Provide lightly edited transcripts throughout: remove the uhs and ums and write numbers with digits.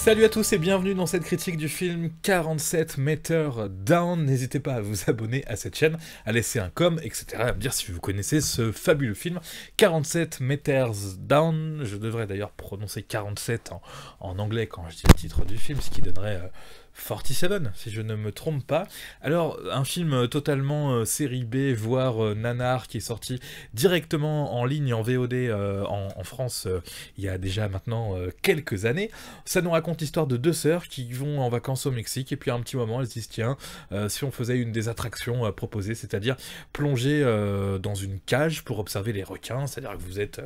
Salut à tous et bienvenue dans cette critique du film 47 Meters Down. N'hésitez pas à vous abonner à cette chaîne, à laisser un com, etc. à me dire si vous connaissez ce fabuleux film 47 Meters Down. Je devrais d'ailleurs prononcer 47 en anglais quand je dis le titre du film, ce qui donnerait 47, si je ne me trompe pas. Alors, un film totalement série B, voire nanar, qui est sorti directement en ligne, en VOD, en France, il y a déjà maintenant quelques années. Ça nous raconte l'histoire de deux sœurs qui vont en vacances au Mexique, et puis à un petit moment, elles se disent, tiens, si on faisait une des attractions proposées, c'est-à-dire plonger dans une cage pour observer les requins, c'est-à-dire que vous êtes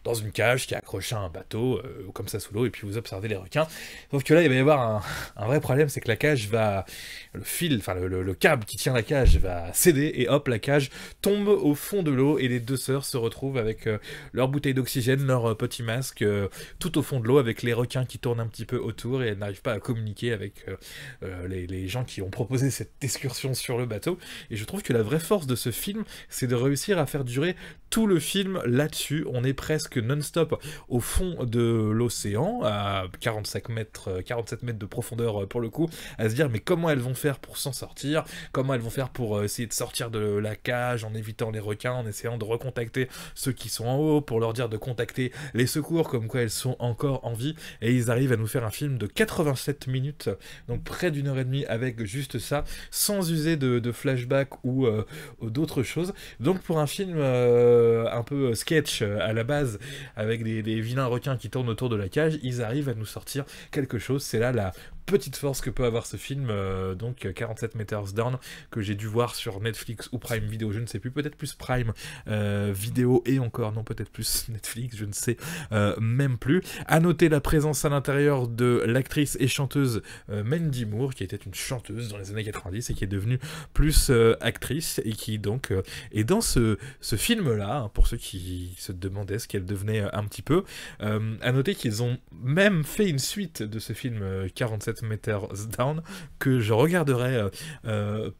dans une cage qui est accrochée à un bateau, comme ça sous l'eau, et puis vous observez les requins. Sauf que là, il va y avoir un vrai problème, c'est que la cage va... Le fil, enfin le câble qui tient la cage va céder, et hop, la cage tombe au fond de l'eau, et les deux sœurs se retrouvent avec leur bouteille d'oxygène, leur petit masque, tout au fond de l'eau, avec les requins qui tournent un petit peu autour, et elles n'arrivent pas à communiquer avec les gens qui ont proposé cette excursion sur le bateau. Et je trouve que la vraie force de ce film, c'est de réussir à faire durer tout le film là-dessus. On est presque non-stop au fond de l'océan, à 47 mètres de profondeur pour le coup, à se dire mais comment elles vont faire pour s'en sortir, comment elles vont faire pour essayer de sortir de la cage en évitant les requins, en essayant de recontacter ceux qui sont en haut, pour leur dire de contacter les secours, comme quoi elles sont encore en vie, et ils arrivent à nous faire un film de 87 minutes, donc près d'une heure et demie avec juste ça, sans user de flashback ou d'autres choses. Donc pour un film un peu sketch à la base, avec des vilains requins qui tournent autour de la cage, ils arrivent à nous sortir quelque chose. C'est là la petite force que peut avoir ce film, donc 47 Meters Down, que j'ai dû voir sur Netflix ou Prime Video, je ne sais plus, peut-être plus Prime Vidéo, et encore, non, peut-être plus Netflix, je ne sais même plus. À noter la présence à l'intérieur de l'actrice et chanteuse Mandy Moore, qui était une chanteuse dans les années 90 et qui est devenue plus actrice, et qui donc est dans ce film-là, hein, pour ceux qui se demandaient ce qu'elle devenait un petit peu. À noter qu'ils ont même fait une suite de ce film 47 Meters Down, que je regarderai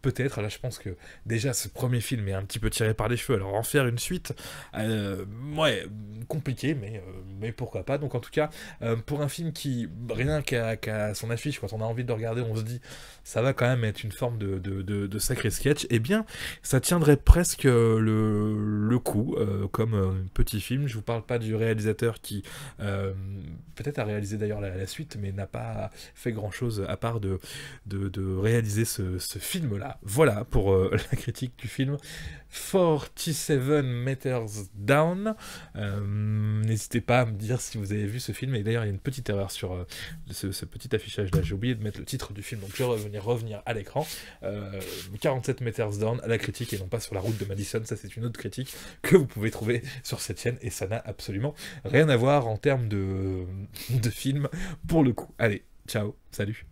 peut-être. Là je pense que déjà ce premier film est un petit peu tiré par les cheveux, alors en faire une suite, ouais, compliqué, mais pourquoi pas. Donc en tout cas, pour un film qui, rien qu'à son affiche, quand on a envie de le regarder, on se dit ça va quand même être une forme de sacré sketch, et eh bien ça tiendrait presque le coup, comme petit film. Je vous parle pas du réalisateur qui peut-être a réalisé d'ailleurs la suite, mais n'a pas fait grand chose à part de réaliser ce film là. Voilà pour la critique du film 47 Meters Down. N'hésitez pas à me dire si vous avez vu ce film, et d'ailleurs il y a une petite erreur sur ce petit affichage là, j'ai oublié de mettre le titre du film, donc je vais revenir à l'écran. 47 Meters Down, la critique, et non pas sur la route de Madison. Ça c'est une autre critique que vous pouvez trouver sur cette chaîne, et ça n'a absolument rien à voir en termes de film pour le coup. Allez, ciao, salut.